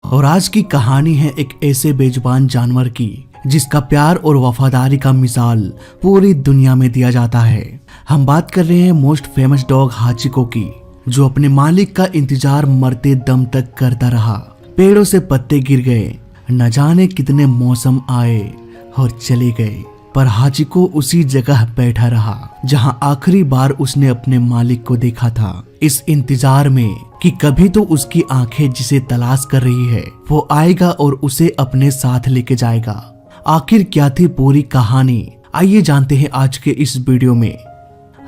और आज की कहानी है एक ऐसे बेजुबान जानवर की जिसका प्यार और वफादारी का मिसाल पूरी दुनिया में दिया जाता है। हम बात कर रहे हैं मोस्ट फेमस डॉग हाचिको की, जो अपने मालिक का इंतजार मरते दम तक करता रहा। पेड़ों से पत्ते गिर गए, न जाने कितने मौसम आए और चले गए, पर हाचिको उसी जगह बैठा रहा जहां आखिरी बार उसने अपने मालिक को देखा था। इस इंतजार में कि कभी तो उसकी आंखें जिसे तलाश कर रही है वो आएगा और उसे अपने साथ लेके जाएगा। आखिर क्या थी पूरी कहानी, आइए जानते हैं आज के इस वीडियो में।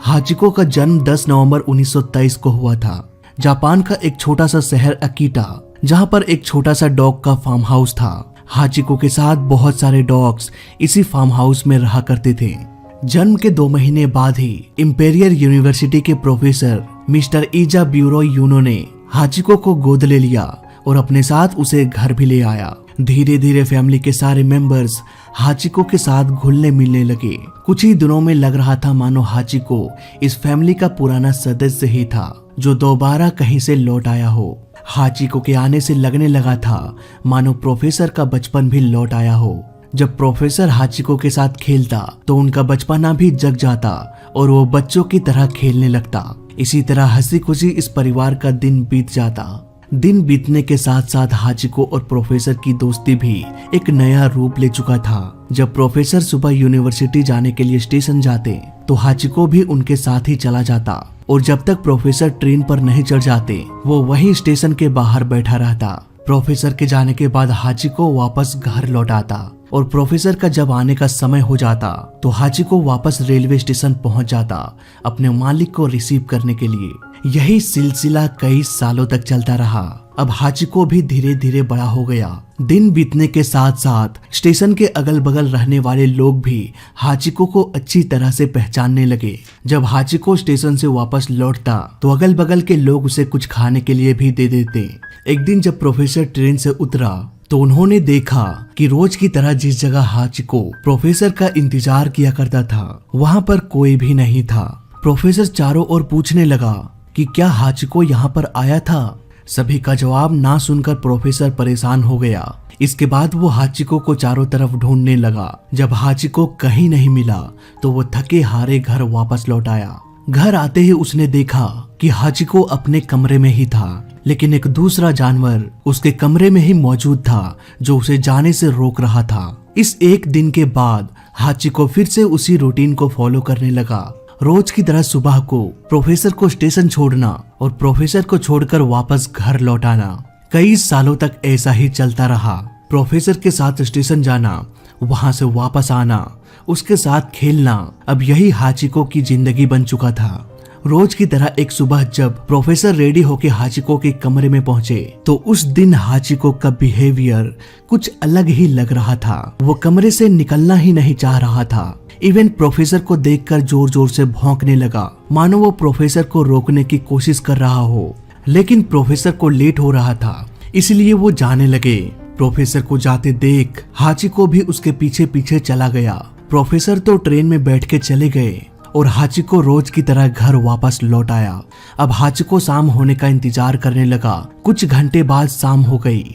हाचिको का जन्म 10 नवंबर 1923 को हुआ था। जापान का एक छोटा सा शहर अकीटा, जहां पर एक छोटा सा डॉग का फार्म हाउस था। हाचिको के साथ बहुत सारे डॉग्स इसी फार्म हाउस में रहा करते थे। जन्म के 2 महीने बाद ही इंपीरियल यूनिवर्सिटी के प्रोफेसर मिस्टर ईजा ब्यूरो यूनो ने हाचिको को गोद ले लिया और अपने साथ उसे घर भी ले आया। धीरे धीरे फैमिली के सारे मेंबर्स हाचिको के साथ घुलने मिलने लगे। कुछ ही दिनों में लग रहा था मानो हाचिको इस फैमिली का पुराना सदस्य ही था जो दोबारा कहीं से लौट आया हो। हाचिको के आने से लगने लगा था मानो प्रोफेसर का बचपन भी लौट आया हो। जब प्रोफेसर हाचिको के साथ खेलता तो उनका बचपना भी जग जाता और वो बच्चों की तरह खेलने लगता। इसी तरह हंसी खुशी इस परिवार का दिन बीत जाता। दिन बीतने के साथ साथ हाचिको और प्रोफेसर की दोस्ती भी एक नया रूप ले चुका था। जब प्रोफेसर सुबह यूनिवर्सिटी जाने के लिए स्टेशन जाते तो हाचिको भी उनके साथ ही चला जाता और जब तक प्रोफेसर ट्रेन पर नहीं चढ़ जाते वो वहीं स्टेशन के बाहर बैठा रहता। प्रोफेसर के जाने के बाद हाचिको वापस घर लौट आता और प्रोफेसर का जब आने का समय हो जाता तो हाचिको वापस रेलवे स्टेशन पहुंच जाता अपने मालिक को रिसीव करने के लिए। यही सिलसिला कई सालों तक चलता रहा। अब हाचिको भी धीरे धीरे बड़ा हो गया। दिन बीतने के साथ साथ स्टेशन के अगल बगल रहने वाले लोग भी हाचिको को अच्छी तरह से पहचानने लगे। जब हाचिको स्टेशन से वापस लौटता तो अगल बगल के लोग उसे कुछ खाने के लिए भी दे देते। एक दिन जब प्रोफेसर ट्रेन से उतरा तो उन्होंने देखा कि रोज की तरह जिस जगह हाचिको प्रोफेसर का इंतजार किया करता था वहां पर कोई भी नहीं था। प्रोफेसर चारों ओर पूछने लगा कि क्या हाचिको यहाँ पर आया था। सभी का जवाब ना सुनकर प्रोफेसर परेशान हो गया। इसके बाद वो हाचिको को चारों तरफ ढूंढने लगा। जब हाचिको कहीं नहीं मिला तो वो थके हारे घर वापस लौट आया। घर आते ही उसने देखा कि हाचिको अपने कमरे में ही था, लेकिन एक दूसरा जानवर उसके कमरे में ही मौजूद था जो उसे जाने से रोक रहा था। इस एक दिन के बाद हाचिको फिर से उसी रूटीन को फॉलो करने लगा। रोज की तरह सुबह को प्रोफेसर को स्टेशन छोड़ना और प्रोफेसर को छोड़कर वापस घर लौट आना। कई सालों तक ऐसा ही चलता रहा। प्रोफेसर के साथ स्टेशन जाना, वहां से वापस आना, उसके साथ खेलना, अब यही हाचिको की जिंदगी बन चुका था। रोज की तरह एक सुबह जब प्रोफेसर रेडी होकर हाचिको के कमरे में पहुंचे तो उस दिन हाचिको का बिहेवियर कुछ अलग ही लग रहा था। वो कमरे से निकलना ही नहीं चाह रहा था। इवन प्रोफेसर को देखकर जोर जोर से भौंकने लगा, मानो वो प्रोफेसर को रोकने की कोशिश कर रहा हो। लेकिन प्रोफेसर को लेट हो रहा था, इसलिए वो जाने लगे। प्रोफेसर को जाते देख हाचिको भी उसके पीछे पीछे चला गया। प्रोफेसर तो ट्रेन में बैठ के चले गए और हाचिको रोज की तरह घर वापस लौट आया। अब हाचिको शाम होने का इंतजार करने लगा। कुछ घंटे बाद शाम हो गई।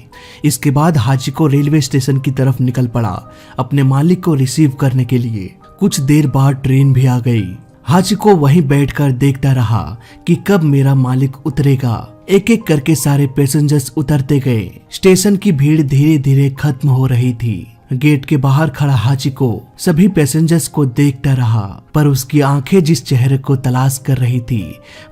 इसके बाद हाचिको रेलवे स्टेशन की तरफ निकल पड़ा अपने मालिक को रिसीव करने के लिए। कुछ देर बाद ट्रेन भी आ गई। हाचिको वहीं बैठकर देखता रहा कि कब मेरा मालिक उतरेगा। एक एक करके सारे पैसेंजर्स उतरते गए। स्टेशन की भीड़ धीरे धीरे खत्म हो रही थी। गेट के बाहर खड़ा हाचिको सभी पैसेंजर्स को देखता रहा, पर उसकी आंखें जिस चेहरे को तलाश कर रही थी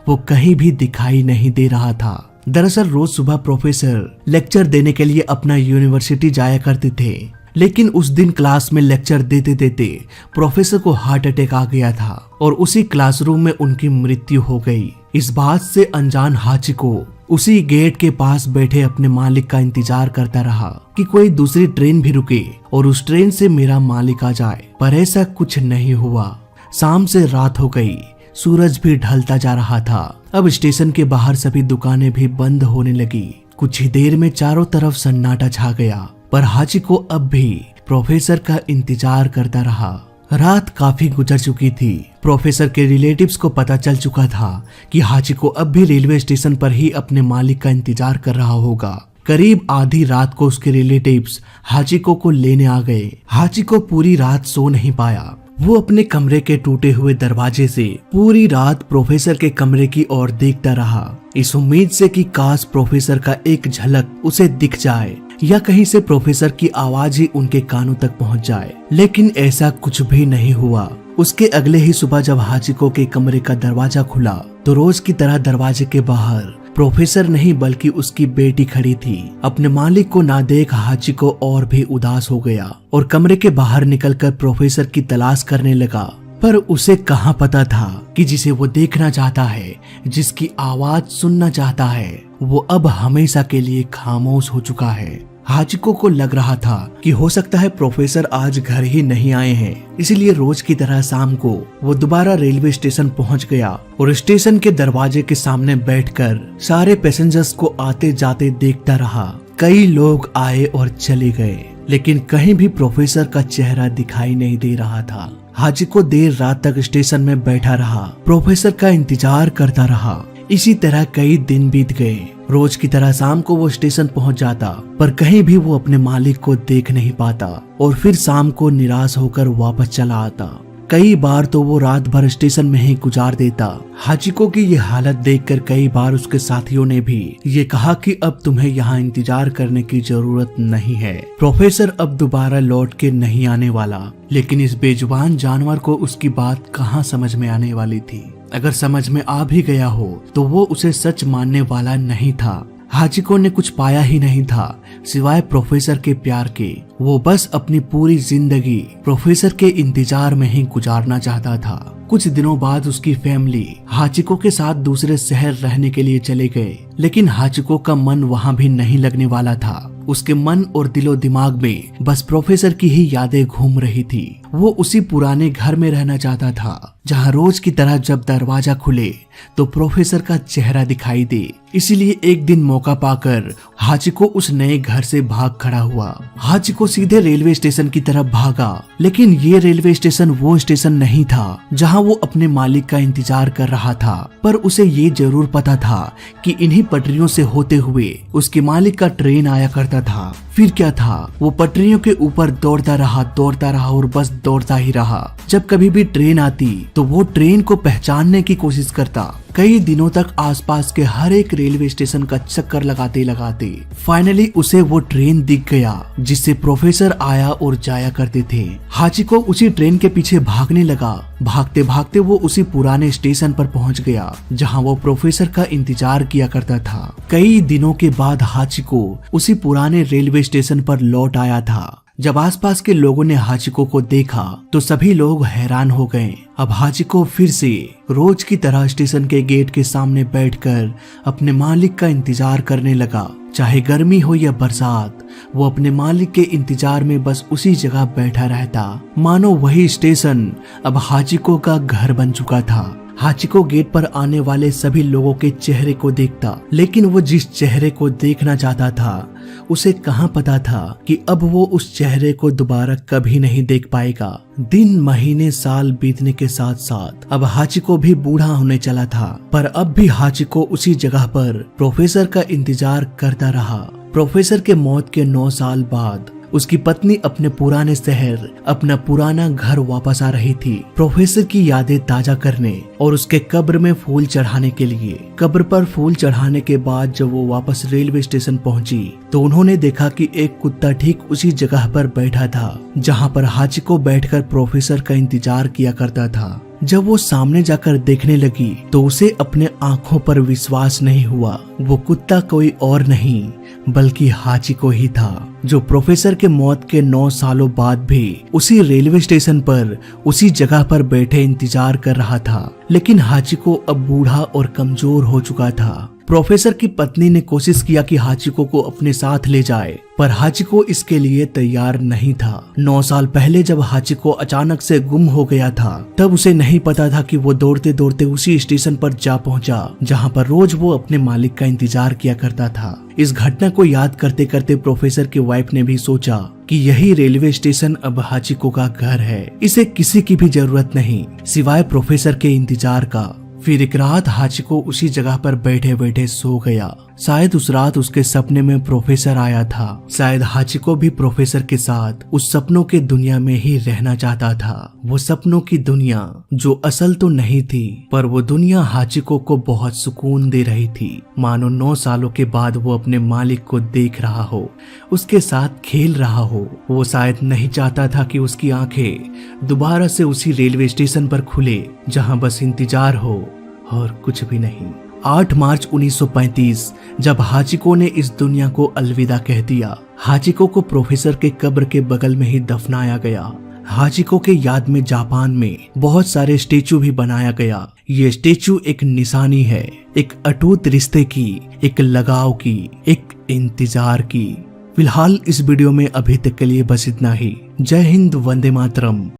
वो कहीं भी दिखाई नहीं दे रहा था। दरअसल रोज सुबह प्रोफेसर लेक्चर देने के लिए अपना यूनिवर्सिटी जाया करते थे, लेकिन उस दिन क्लास में लेक्चर देते देते प्रोफेसर को हार्ट अटैक आ गया था और उसी क्लासरूम में उनकी मृत्यु हो गई। इस बात से अनजान हाचिको उसी गेट के पास बैठे अपने मालिक का इंतजार करता रहा कि कोई दूसरी ट्रेन भी रुके और उस ट्रेन से मेरा मालिक आ जाए, पर ऐसा कुछ नहीं हुआ। शाम से रात हो गई, सूरज भी ढलता जा रहा था। अब स्टेशन के बाहर सभी दुकानें भी बंद होने लगी। कुछ ही देर में चारों तरफ सन्नाटा छा गया, पर हाचिको अब भी प्रोफेसर का इंतजार करता रहा। रात काफी गुजर चुकी थी। प्रोफेसर के रिलेटिव्स को पता चल चुका था कि हाचिको अब भी रेलवे स्टेशन पर ही अपने मालिक का इंतजार कर रहा होगा। करीब आधी रात को उसके रिलेटिव्स हाचिको को लेने आ गए। हाचिको पूरी रात सो नहीं पाया। वो अपने कमरे के टूटे हुए दरवाजे से पूरी रात प्रोफेसर के कमरे की ओर देखता रहा, इस उम्मीद से कि काश प्रोफेसर का एक झलक उसे दिख जाए या कहीं से प्रोफेसर की आवाज ही उनके कानों तक पहुंच जाए। लेकिन ऐसा कुछ भी नहीं हुआ। उसके अगले ही सुबह जब हाचिको के कमरे का दरवाजा खुला तो रोज की तरह दरवाजे के बाहर प्रोफेसर नहीं बल्कि उसकी बेटी खड़ी थी। अपने मालिक को ना देख हाचिको और भी उदास हो गया और कमरे के बाहर निकलकर प्रोफेसर की तलाश करने लगा। पर उसे कहाँ पता था कि जिसे वो देखना चाहता है, जिसकी आवाज सुनना चाहता है, वो अब हमेशा के लिए खामोश हो चुका है। हाचिको को लग रहा था कि हो सकता है प्रोफेसर आज घर ही नहीं आए हैं, इसलिए रोज की तरह शाम को वो दोबारा रेलवे स्टेशन पहुंच गया और स्टेशन के दरवाजे के सामने बैठकर सारे पैसेंजर्स को आते जाते देखता रहा। कई लोग आए और चले गए, लेकिन कहीं भी प्रोफेसर का चेहरा दिखाई नहीं दे रहा था। हाचिको देर रात तक स्टेशन में बैठा रहा, प्रोफेसर का इंतजार करता रहा। इसी तरह कई दिन बीत गए। रोज की तरह शाम को वो स्टेशन पहुंच जाता, पर कहीं भी वो अपने मालिक को देख नहीं पाता और फिर शाम को निराश होकर वापस चला आता। कई बार तो वो रात भर स्टेशन में ही गुजार देता। हाचिको की ये हालत देखकर कई बार उसके साथियों ने भी ये कहा कि अब तुम्हें यहाँ इंतजार करने की जरूरत नहीं है, प्रोफेसर अब दोबारा लौट के नहीं आने वाला। लेकिन इस बेजुबान जानवर को उसकी बात कहाँ समझ में आने वाली थी। अगर समझ में आ भी गया हो तो वो उसे सच मानने वाला नहीं था। हाचिको ने कुछ पाया ही नहीं था सिवाय प्रोफेसर के प्यार के। वो बस अपनी पूरी जिंदगी प्रोफेसर के इंतजार में ही गुजारना चाहता था। कुछ दिनों बाद उसकी फैमिली हाचिको के साथ दूसरे शहर रहने के लिए चले गए, लेकिन हाचिको का मन वहाँ भी नहीं लगने वाला था। उसके मन और दिलो दिमाग में बस प्रोफेसर की ही यादें घूम रही थी। वो उसी पुराने घर में रहना चाहता था जहाँ रोज की तरह जब दरवाजा खुले तो प्रोफेसर का चेहरा दिखाई दे। इसीलिए एक दिन मौका पाकर हाचिको उस नए घर से भाग खड़ा हुआ। हाचिको सीधे रेलवे स्टेशन की तरफ भागा, लेकिन ये रेलवे स्टेशन वो स्टेशन नहीं था जहाँ वो अपने मालिक का इंतजार कर रहा था। पर उसे ये जरूर पता था कि इन्हीं पटरियों से होते हुए उसके मालिक का ट्रेन आया करता था। फिर क्या था, वो पटरियों के ऊपर दौड़ता रहा और बस दौड़ता ही रहा। जब कभी भी ट्रेन आती तो वो ट्रेन को पहचानने की कोशिश करता। कई दिनों तक आसपास के हर एक रेलवे स्टेशन का चक्कर लगाते फाइनली उसे वो ट्रेन दिख गया जिससे प्रोफेसर आया और जाया करते थे। हाचिको उसी ट्रेन के पीछे भागने लगा। भागते भागते वो उसी पुराने स्टेशन पर पहुंच गया जहां वो प्रोफेसर का इंतजार किया करता था। कई दिनों के बाद हाचिको उसी पुराने रेलवे स्टेशन पर लौट आया था। जब आसपास के लोगों ने हाचिको को देखा तो सभी लोग हैरान हो गए। अब हाचिको फिर से रोज की तरह स्टेशन के गेट के सामने बैठकर अपने मालिक का इंतजार करने लगा। चाहे गर्मी हो या बरसात, वो अपने मालिक के इंतजार में बस उसी जगह बैठा रहता, मानो वही स्टेशन अब हाचिको का घर बन चुका था। हाचिको गेट पर आने वाले सभी लोगों के चेहरे को देखता, लेकिन वो जिस चेहरे को देखना चाहता था उसे कहाँ पता था कि अब वो उस चेहरे को दोबारा कभी नहीं देख पाएगा। दिन महीने साल बीतने के साथ साथ अब हाचिको भी बूढ़ा होने चला था, पर अब भी हाचिको उसी जगह पर प्रोफेसर का इंतजार करता रहा। प्रोफेसर के मौत के 9 साल बाद उसकी पत्नी अपने पुराने शहर, अपना पुराना घर वापस आ रही थी प्रोफेसर की यादें ताजा करने और उसके कब्र में फूल चढ़ाने के लिए। कब्र पर फूल चढ़ाने के बाद जब वो वापस रेलवे स्टेशन पहुंची तो उन्होंने देखा कि एक कुत्ता ठीक उसी जगह पर बैठा था जहां पर हाचिको बैठकर प्रोफेसर का इंतजार किया करता था। जब वो सामने जाकर देखने लगी तो उसे अपने आंखों पर विश्वास नहीं हुआ। वो कुत्ता कोई और नहीं बल्कि हाचिको ही था, जो प्रोफेसर के मौत के 9 सालों बाद भी उसी रेलवे स्टेशन पर उसी जगह पर बैठे इंतजार कर रहा था। लेकिन हाचिको अब बूढ़ा और कमजोर हो चुका था। प्रोफेसर की पत्नी ने कोशिश किया कि हाचिको को अपने साथ ले जाए, पर हाचिको इसके लिए तैयार नहीं था। 9 साल पहले जब हाचिको अचानक से गुम हो गया था तब उसे नहीं पता था कि वो दौड़ते दौड़ते उसी स्टेशन पर जा पहुंचा जहां पर रोज वो अपने मालिक का इंतजार किया करता था। इस घटना को याद करते करते प्रोफेसर की वाइफ ने भी सोचा कि यही रेलवे स्टेशन अब हाचिको का घर है। इसे किसी की भी जरूरत नहीं सिवाय प्रोफेसर के इंतजार का। फिर एक रात हाचिको उसी जगह पर बैठे बैठे सो गया। शायद उस रात उसके सपने में प्रोफेसर आया था। शायद हाचिको भी प्रोफेसर के साथ उस सपनों के दुनिया में ही रहना चाहता था। वो सपनों की दुनिया जो असल तो नहीं थी, पर वो दुनिया हाचिको को बहुत सुकून दे रही थी। मानो 9 सालों के बाद वो अपने मालिक को देख रहा हो, उसके साथ खेल रहा हो। वो शायद नहीं चाहता था कि उसकी आंखें दोबारा से उसी रेलवे स्टेशन पर खुले जहां बस इंतजार हो और कुछ भी नहीं। 8 मार्च 1935 जब हाचिको ने इस दुनिया को अलविदा कह दिया, हाचिको को प्रोफेसर के कब्र के बगल में ही दफनाया गया। हाचिको के याद में जापान में बहुत सारे स्टेचू भी बनाया गया। ये स्टेचू एक निशानी है, एक अटूट रिश्ते की, एक लगाव की, एक इंतजार की। फिलहाल इस वीडियो में अभी तक के लिए बस इतना ही। जय हिंद, वंदे मातरम।